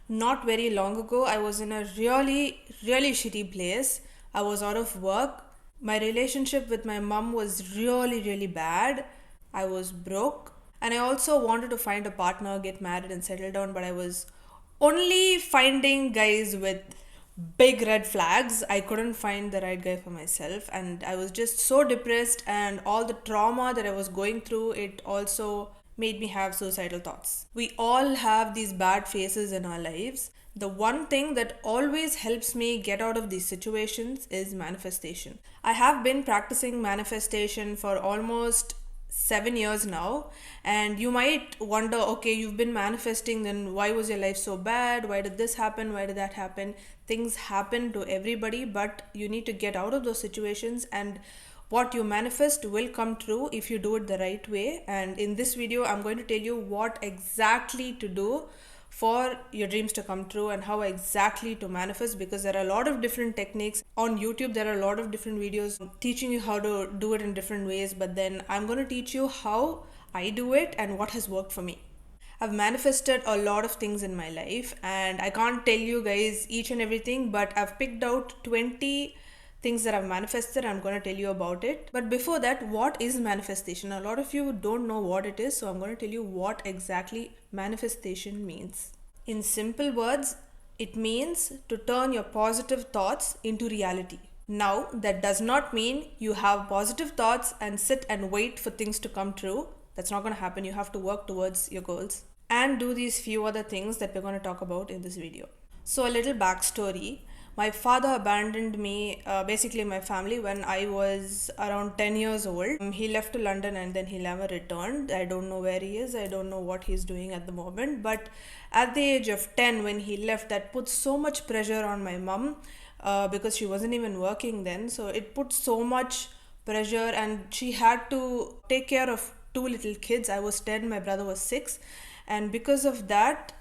Not very long ago, I was in a really, really shitty place. I was out of work. My relationship with my mom was really, really bad. I was broke. And I also wanted to find a partner, get married, and settle down, but I was only finding guys with big red flags. I couldn't find the right guy for myself, and I was just so depressed, and all the trauma that I was going through, it also made me have suicidal thoughts. We all have these bad phases in our lives. The one thing that always helps me get out of these situations is manifestation. I have been practicing manifestation for almost 7 years now, and you might wonder, okay, you've been manifesting, then why was your life so bad? Why did this happen? Why did that happen? Things happen to everybody, but you need to get out of those situations, and what you manifest will come true if you do it the right way. And in this video, I'm going to tell you what exactly to do for your dreams to come true and how exactly to manifest, because there are a lot of different techniques on YouTube. There are a lot of different videos teaching you how to do it in different ways, but then I'm going to teach you how I do it and what has worked for me. I've manifested a lot of things in my life, and I can't tell you guys each and everything, but I've picked out 20 things that I've manifested. I'm going to tell you about it. But before that, what is manifestation? A lot of you don't know what it is, so I'm going to tell you what exactly manifestation means. In simple words, it means to turn your positive thoughts into reality. Now, that does not mean you have positive thoughts and sit and wait for things to come true. That's not going to happen. You have to work towards your goals and do these few other things that we're going to talk about in this video. So, a little backstory. My father abandoned me, basically my family, when I was around 10 years old. He left to London and then he never returned. I don't know where he is. I don't know what he's doing at the moment. But at the age of 10, when he left, that put so much pressure on my mom, because she wasn't even working then. So it put so much pressure, and she had to take care of two little kids. I was 10, my brother was 6. And because of that,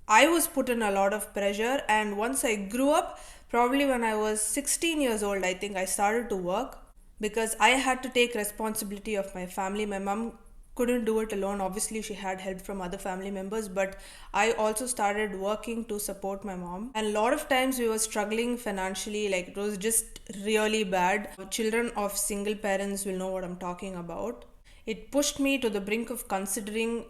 I was put in a lot of pressure. And once I grew up, probably when I was 16 years old, I think I started to work, because I had to take responsibility of my family. My mom couldn't do it alone. Obviously, she had help from other family members, but I also started working to support my mom. And a lot of times we were struggling financially, like it was just really bad. Children of single parents will know what I'm talking about. It pushed me to the brink of considering,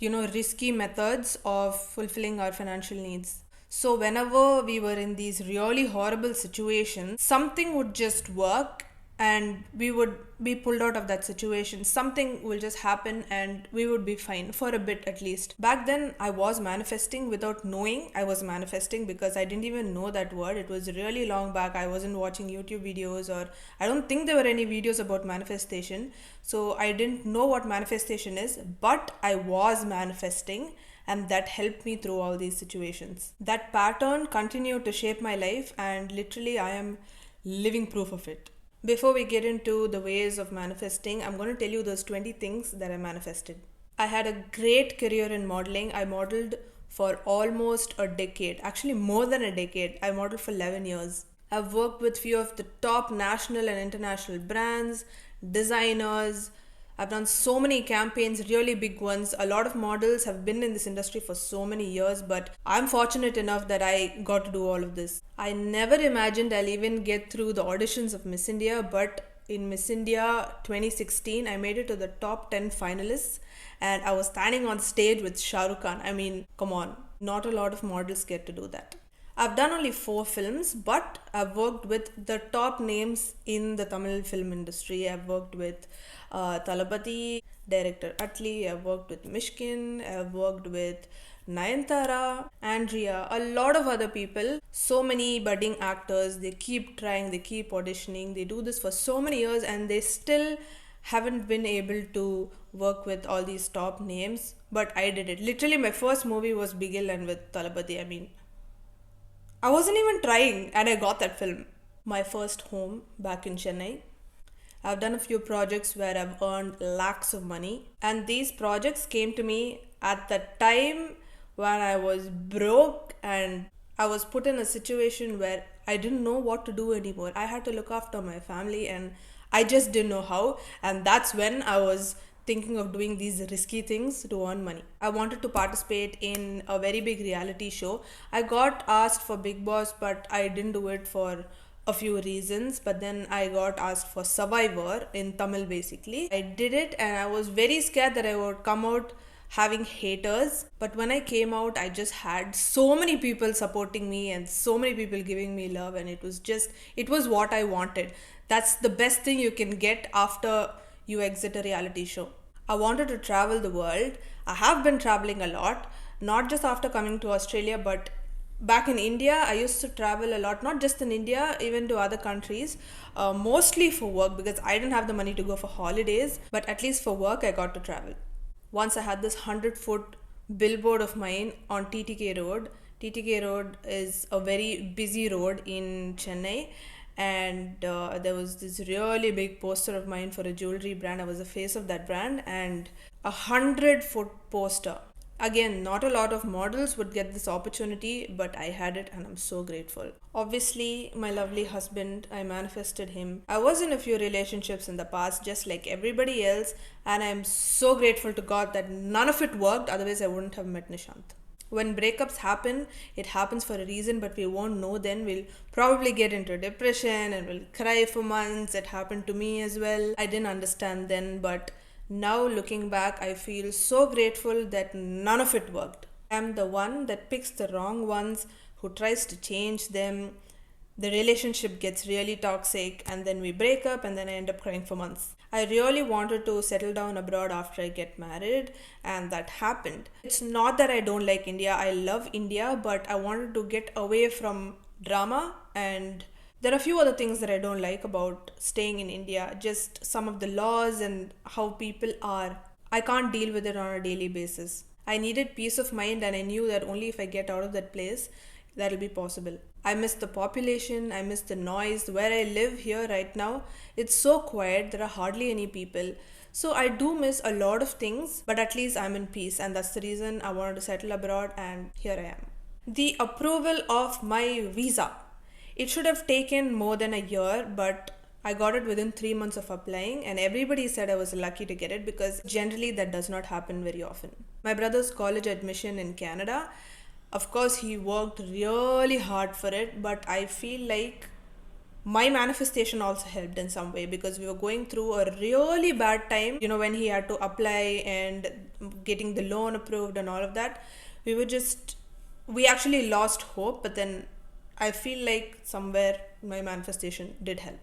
risky methods of fulfilling our financial needs. So whenever we were in these really horrible situations, something would just work and we would be pulled out of that situation. Something will just happen and we would be fine for a bit at least. Back then, I was manifesting without knowing I was manifesting, because I didn't even know that word. It was really long back. I wasn't watching YouTube videos, or I don't think there were any videos about manifestation. So I didn't know what manifestation is, but I was manifesting, and that helped me through all these situations. That pattern continued to shape my life, and literally I am living proof of it. Before we get into the ways of manifesting, I'm going to tell you those 20 things that I manifested. I had a great career in modeling. I modeled for almost a decade, actually more than a decade. I modeled for 11 years. I've worked with few of the top national and international brands, designers. I've done so many campaigns, really big ones. A lot of models have been in this industry for so many years, but I'm fortunate enough that I got to do all of this. I never imagined I'll even get through the auditions of Miss India, but in Miss India 2016, I made it to the top 10 finalists, and I was standing on stage with Shah Rukh Khan. I mean, come on, not a lot of models get to do that. I've done only 4 films, but I've worked with the top names in the Tamil film industry. I've worked with Talapati, director Atli. I've worked with Mishkin. I've worked with Nayantara, Andrea, a lot of other people. So many budding actors. They keep trying, they keep auditioning. They do this for so many years, and they still haven't been able to work with all these top names. But I did it. Literally, my first movie was Bigil and with Talapati. I mean, I wasn't even trying, and I got that film. My first home back in Chennai. I've done a few projects where I've earned lakhs of money, and these projects came to me at the time when I was broke and I was put in a situation where I didn't know what to do anymore. I had to look after my family and I just didn't know how, and that's when I was thinking of doing these risky things to earn money. I wanted to participate in a very big reality show. I got asked for Big Boss, but I didn't do it for a few reasons. But then I got asked for Survivor in Tamil basically. I did it and I was very scared that I would come out having haters. But when I came out, I just had so many people supporting me and so many people giving me love, and it was what I wanted. That's the best thing you can get after you exit a reality show. I wanted to travel the world. I have been traveling a lot, not just after coming to Australia, but back in India. I used to travel a lot, not just in India, even to other countries, mostly for work because I didn't have the money to go for holidays, but at least for work, I got to travel. Once I had this 100-foot billboard of mine on TTK Road. TTK Road is a very busy road in Chennai, and there was this really big poster of mine for a jewelry brand. I was the face of that brand, and 100-foot poster. Again, not a lot of models would get this opportunity, but I had it and I'm so grateful. Obviously, my lovely husband, I manifested him. I was in a few relationships in the past, just like everybody else, and I'm so grateful to God that none of it worked, otherwise, I wouldn't have met Nishant. When breakups happen, it happens for a reason, but we won't know then. We'll probably get into depression and we'll cry for months. It happened to me as well. I didn't understand then, but now looking back, I feel so grateful that none of it worked. I'm the one that picks the wrong ones, who tries to change them. The relationship gets really toxic, and then we break up, and then I end up crying for months. I really wanted to settle down abroad after I get married, and that happened. It's not that I don't like India, I love India, but I wanted to get away from drama, and there are a few other things that I don't like about staying in India, just some of the laws and how people are. I can't deal with it on a daily basis. I needed peace of mind, and I knew that only if I get out of that place, that'll be possible. I miss the population, I miss the noise. Where I live here right now, it's so quiet, there are hardly any people. So I do miss a lot of things, but at least I'm in peace, and that's the reason I wanted to settle abroad, and here I am. The approval of my visa. It should have taken more than a year, but I got it within 3 months of applying, and everybody said I was lucky to get it because generally that does not happen very often. My brother's college admission in Canada, of course, he worked really hard for it, but I feel like my manifestation also helped in some way because we were going through a really bad time, when he had to apply and getting the loan approved and all of that. We actually lost hope, but then I feel like somewhere my manifestation did help.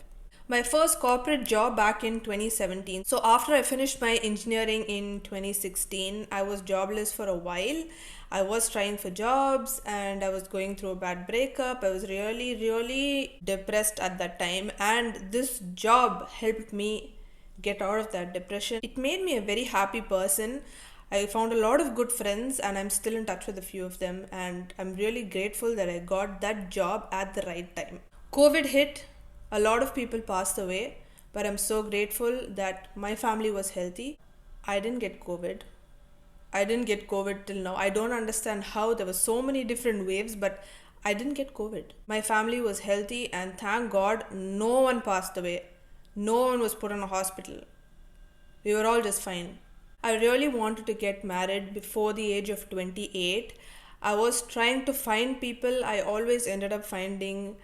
My first corporate job back in 2017. So after I finished my engineering in 2016, I was jobless for a while. I was trying for jobs and I was going through a bad breakup. I was really, really depressed at that time, and this job helped me get out of that depression. It made me a very happy person. I found a lot of good friends and I'm still in touch with a few of them, and I'm really grateful that I got that job at the right time. COVID hit, a lot of people passed away, but I'm so grateful that my family was healthy. I didn't get COVID. I didn't get COVID till now. I don't understand how there were so many different waves, but I didn't get COVID. My family was healthy, and thank God no one passed away. No one was put in a hospital. We were all just fine. I really wanted to get married before the age of 28. I was trying to find people. I always ended up finding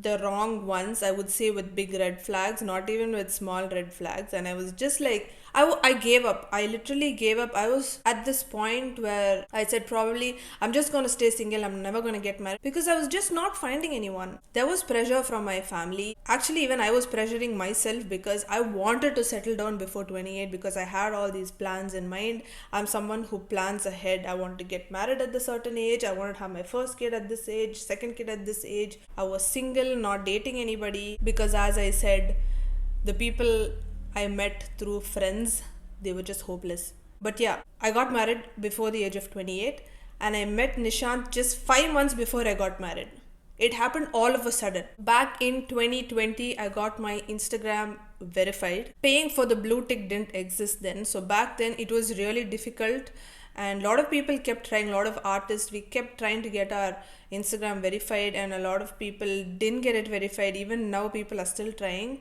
the wrong ones, I would say, with big red flags, not even with small red flags. And I was just like, I gave up. I literally gave up. I was at this point where I said, probably I'm just going to stay single. I'm never going to get married because I was just not finding anyone. There was pressure from my family. Actually, even I was pressuring myself because I wanted to settle down before 28 because I had all these plans in mind. I'm someone who plans ahead. I wanted to get married at a certain age. I wanted to have my first kid at this age, second kid at this age. I was single, not dating anybody because, as I said, the people I met through friends, they were just hopeless. But yeah, I got married before the age of 28 and I met Nishant just 5 months before I got married. It happened all of a sudden. Back in 2020, I got my Instagram verified. Paying for the blue tick didn't exist then. So back then it was really difficult, and a lot of people kept trying, a lot of artists, we kept trying to get our Instagram verified, and a lot of people didn't get it verified. Even now people are still trying,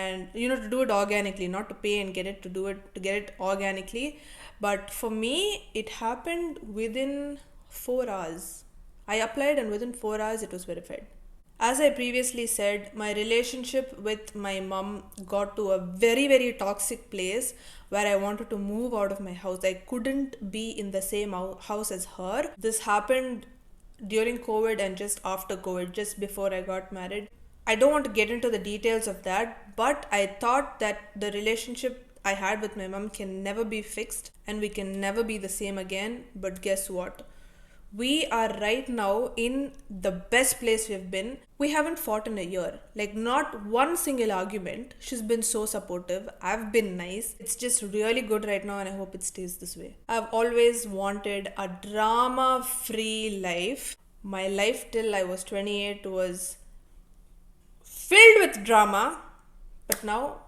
and to do it organically, not to pay and get it, to get it organically. But for me, it happened within 4 hours. I applied, and within 4 hours it was verified. As I previously said, my relationship with my mom got to a very, very toxic place where I wanted to move out of my house. I couldn't be in the same house as her. This happened during COVID and just after COVID, just before I got married. I don't want to get into the details of that, but I thought that the relationship I had with my mom can never be fixed and we can never be the same again. But guess what? We are right now in the best place we've been. We haven't fought in a year. Like, not one single argument. She's been so supportive. I've been nice. It's just really good right now, and I hope it stays this way. I've always wanted a drama free life. My life till I was 28 was filled with drama, but now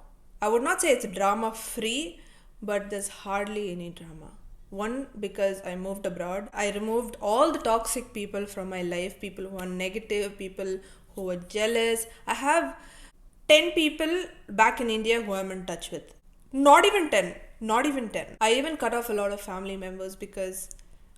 I would not say it's drama free, but there's hardly any drama. One, because I moved abroad. I removed all the toxic people from my life, people who are negative, people who are jealous. I have 10 people back in India who I'm in touch with. Not even 10. Not even 10. I even cut off a lot of family members because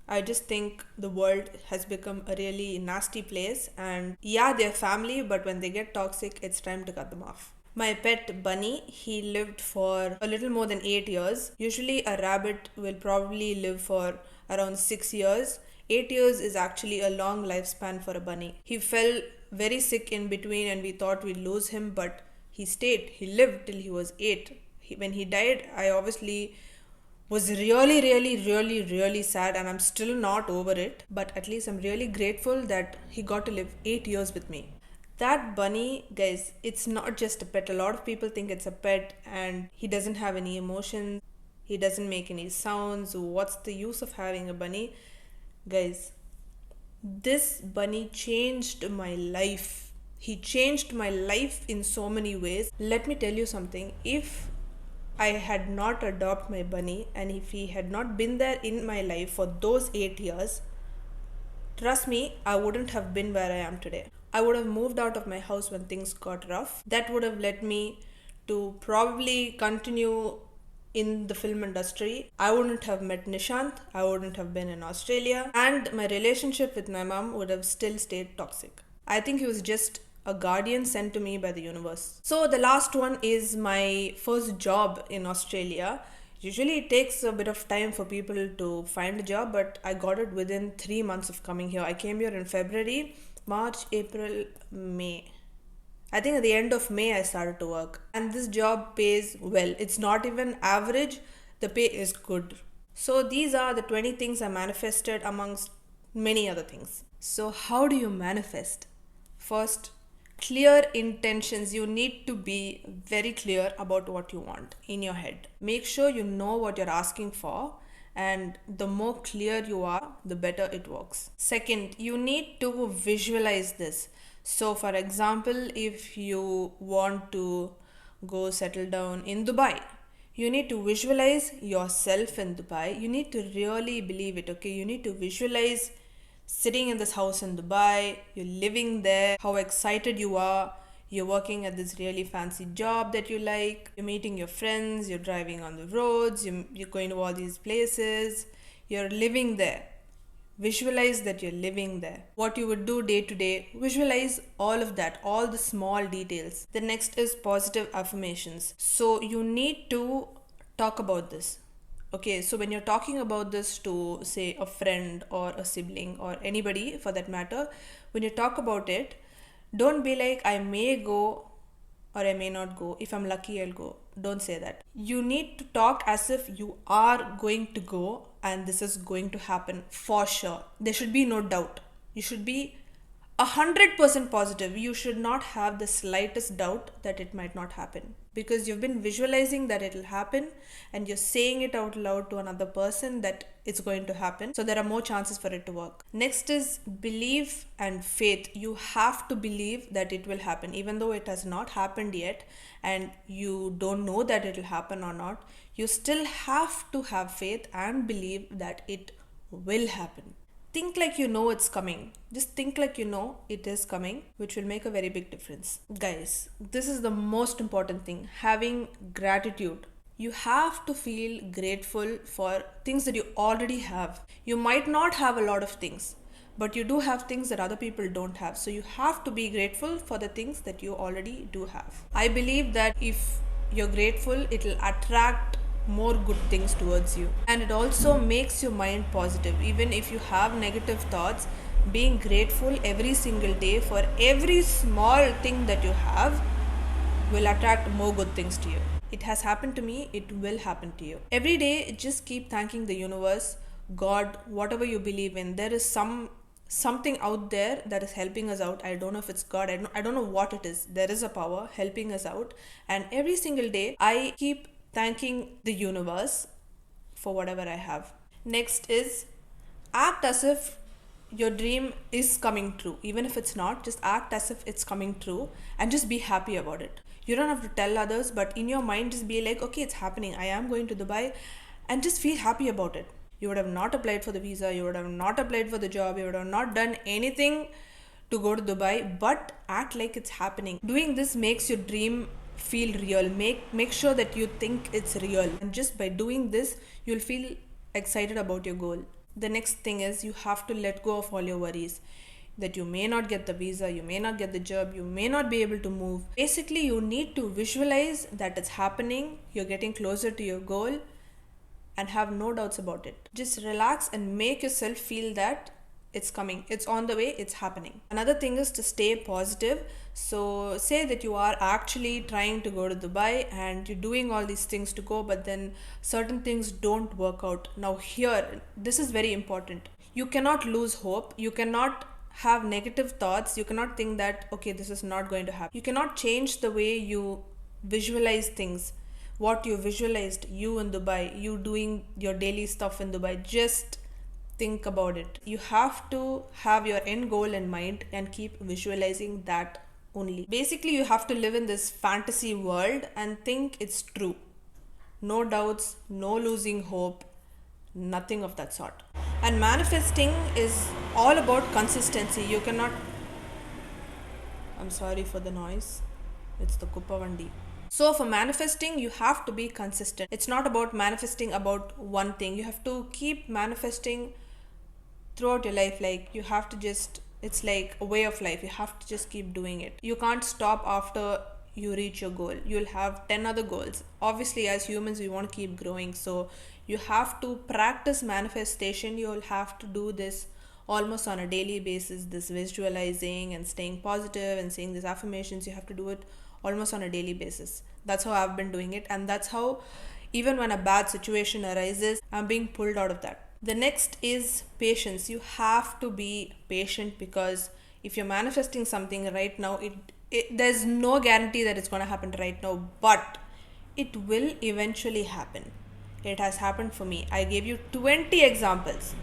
I just think the world has become a really nasty place, and yeah, they're family, but when they get toxic, it's time to cut them off. My pet bunny, he lived for a little more than 8 years. Usually a rabbit will probably live for around 6 years. 8 years is actually a long lifespan for a bunny. He fell very sick in between and we thought we'd lose him, but he stayed. He lived till he was 8. When he died, I obviously was really, really, really, really sad, and I'm still not over it. But at least I'm really grateful that he got to live 8 years with me. That bunny, guys, it's not just a pet. A lot of people think it's a pet and he doesn't have any emotions. He doesn't make any sounds. What's the use of having a bunny? Guys, this bunny changed my life. He changed my life in so many ways. Let me tell you something. If I had not adopted my bunny and if he had not been there in my life for those 8 years, trust me, I wouldn't have been where I am today. I would have moved out of my house when things got rough. That would have led me to probably continue in the film industry. I wouldn't have met Nishant. I wouldn't have been in Australia. And my relationship with my mom would have still stayed toxic. I think he was just a guardian sent to me by the universe. So the last one is my first job in Australia. Usually it takes a bit of time for people to find a job, but I got it within 3 months of coming here. I came here in February, March, April, May. I think at the end of May I started to work. And this job pays well. It's not even average. The pay is good. So these are the 20 things I manifested amongst many other things. So how do you manifest? First, clear intentions. You need to be very clear about what you want in your head. Make sure you know what you're asking for, and the more clear you are, the better it works. Second, you need to visualize this. So for example, if you want to go settle down in Dubai, you need to visualize yourself in Dubai. You need to really believe it, okay? You need to visualize sitting in this house in Dubai, you're living there, how excited you are, you're working at this really fancy job that you like, you're meeting your friends, you're driving on the roads, you're going to all these places, you're living there. Visualize that you're living there. What you would do day to day, visualize all of that, all the small details. The next is positive affirmations. So you need to talk about this. Okay, so when you're talking about this to, say, a friend or a sibling or anybody for that matter, when you talk about it, don't be like, I may go or I may not go. If I'm lucky, I'll go. Don't say that. You need to talk as if you are going to go and this is going to happen for sure. There should be no doubt. You should be 100% positive. You should not have the slightest doubt that it might not happen, because you've been visualizing that it'll happen and you're saying it out loud to another person that it's going to happen. So there are more chances for it to work. Next is belief and faith. You have to believe that it will happen, even though it has not happened yet and you don't know that it'll happen or not. You still have to have faith and believe that it will happen. think like you know it's coming. Just think like you know it is coming, which will make a very big difference. Guys, this is the most important thing, having gratitude. You have to feel grateful for things that you already have. You might not have a lot of things, but you do have things that other people don't have. So you have to be grateful for the things that you already do have. I believe that if you're grateful, it'll attract more good things towards you, and it also makes your mind positive. Even if you have negative thoughts, being grateful every single day for every small thing that you have will attract more good things to you. It has happened to me, it will happen to you. Every day, just keep thanking the universe, God, whatever you believe in. There is something out there that is helping us out. I don't know if it's God, I don't know what it is. There is a power helping us out, and every single day I keep thanking the universe for whatever I have. Next is act as if your dream is coming true. Even if it's not, just act as if it's coming true and just be happy about it. You don't have to tell others, but in your mind, just be like, okay, it's happening. I am going to Dubai, and just feel happy about it. You would have not applied for the visa, you would have not applied for the job, you would have not done anything to go to Dubai, but act like it's happening. Doing this makes your dream feel real. Make sure that you think it's real. And just by doing this, you'll feel excited about your goal. The next thing is you have to let go of all your worries. That you may not get the visa, you may not get the job, you may not be able to move. Basically, you need to visualize that it's happening, you're getting closer to your goal, and have no doubts about it. Just relax and make yourself feel that it's coming, it's on the way, it's happening. Another thing is to stay positive. So say that you are actually trying to go to Dubai and you're doing all these things to go, but then certain things don't work out. Now here, this is very important. You cannot lose hope. You cannot have negative thoughts. You cannot think that, okay, this is not going to happen. You cannot change the way you visualize things. What you visualized, you in Dubai, you doing your daily stuff in Dubai, just think about it. You have to have your end goal in mind and keep visualizing that only. Basically, you have to live in this fantasy world and think it's true. No doubts, no losing hope, nothing of that sort. And manifesting is all about consistency. You cannot. I'm sorry for the noise. It's the Kuppavandi. So for manifesting, you have to be consistent. It's not about manifesting about one thing. You have to keep manifesting throughout your life. Like you have to just, it's like a way of life. You have to just keep doing it. You can't stop after you reach your goal. You'll have 10 other goals. Obviously, as humans, we want to keep growing. So you have to practice manifestation. You'll have to do this almost on a daily basis, this visualizing and staying positive and saying these affirmations. You have to do it almost on a daily basis. That's how I've been doing it, and that's how even when a bad situation arises, I'm being pulled out of that. The next is patience. You have to be patient, because if you're manifesting something right now, there's no guarantee that it's going to happen right now, but it will eventually happen. It has happened for me. I gave you 20 examples.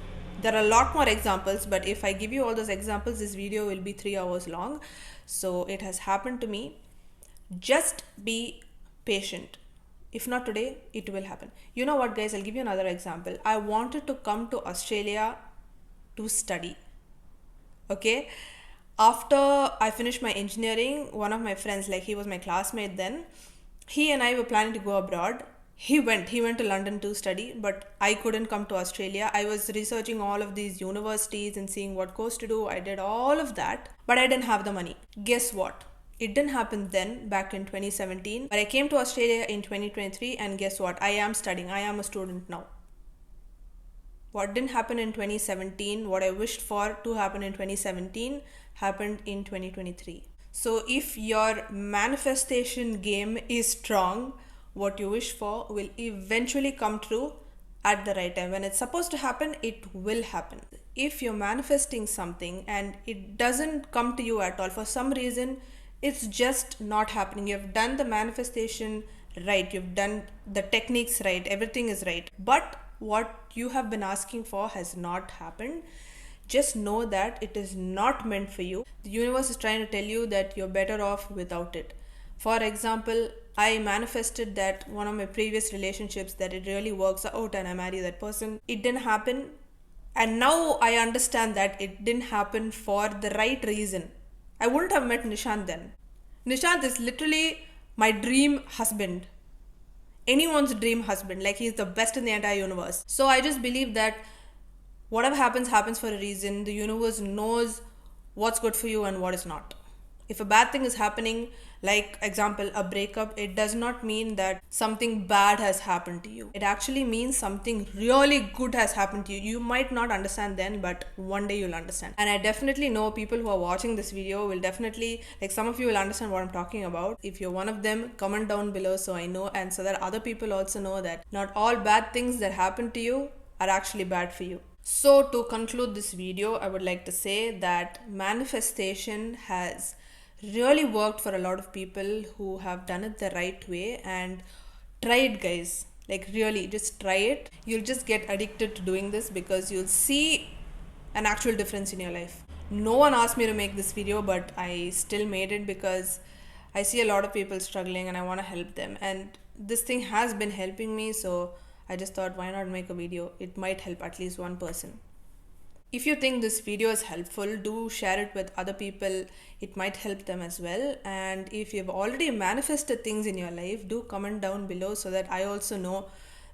There are a lot more examples, but if I give you all those examples, this video will be 3 hours long. So it has happened to me. Just be patient. If not today, it will happen. You know what, guys? I'll give you another example. I wanted to come to Australia to study. Okay? After I finished my engineering, one of my friends, like he was my classmate then, he and I were planning to go abroad. He went to London to study, but I couldn't come to Australia. I was researching all of these universities and seeing what course to do. I did all of that, but I didn't have the money. Guess what? It didn't happen then, back in 2017, but I came to Australia in 2023, and guess what? I am studying. I am a student now. What didn't happen in 2017, what I wished for to happen in 2017, happened in 2023. So if your manifestation game is strong, what you wish for will eventually come true at the right time. When it's supposed to happen, it will happen. If you're manifesting something and it doesn't come to you at all, for some reason, it's just not happening. You've done the manifestation right, you've done the techniques right, everything is right, but what you have been asking for has not happened. Just know that it is not meant for you. The universe is trying to tell you that you're better off without it. For example, I manifested that one of my previous relationships, that it really works out and I marry that person. It didn't happen. And now I understand that it didn't happen for the right reason. I wouldn't have met Nishant then. Nishant is literally my dream husband, anyone's dream husband. Like, he's the best in the entire universe. So I just believe that whatever happens happens for a reason. The universe knows what's good for you and what is not. If a bad thing is happening, like example a breakup, it does not mean that something bad has happened to you. It actually means something really good has happened to you. You might not understand then, but one day you'll understand. And I definitely know people who are watching this video will definitely, like, some of you will understand what I'm talking about. If you're one of them, comment down below so I know, and so that other people also know that not all bad things that happen to you are actually bad for you. So to conclude this video, I would like to say that manifestation has really worked for a lot of people who have done it the right way. And try it, guys. Like, really, just try it. You'll just get addicted to doing this because you'll see an actual difference in your life. No one asked me to make this video, but I still made it because I see a lot of people struggling and I want to help them. And this thing has been helping me, so I just thought, why not make a video? It might help at least one person. If you think this video is helpful, do share it with other people. It might help them as well. And if you've already manifested things in your life, do comment down below so that I also know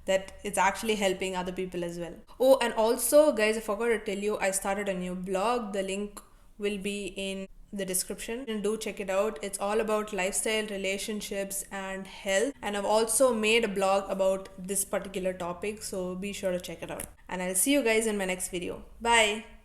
that it's actually helping other people as well. Oh, and also, guys, I forgot to tell you, I started a new blog. The link will be in the description, and do check it out. It's all about lifestyle, relationships, and health. And I've also made a blog about this particular topic, so be sure to check it out. And I'll see you guys in my next video. Bye.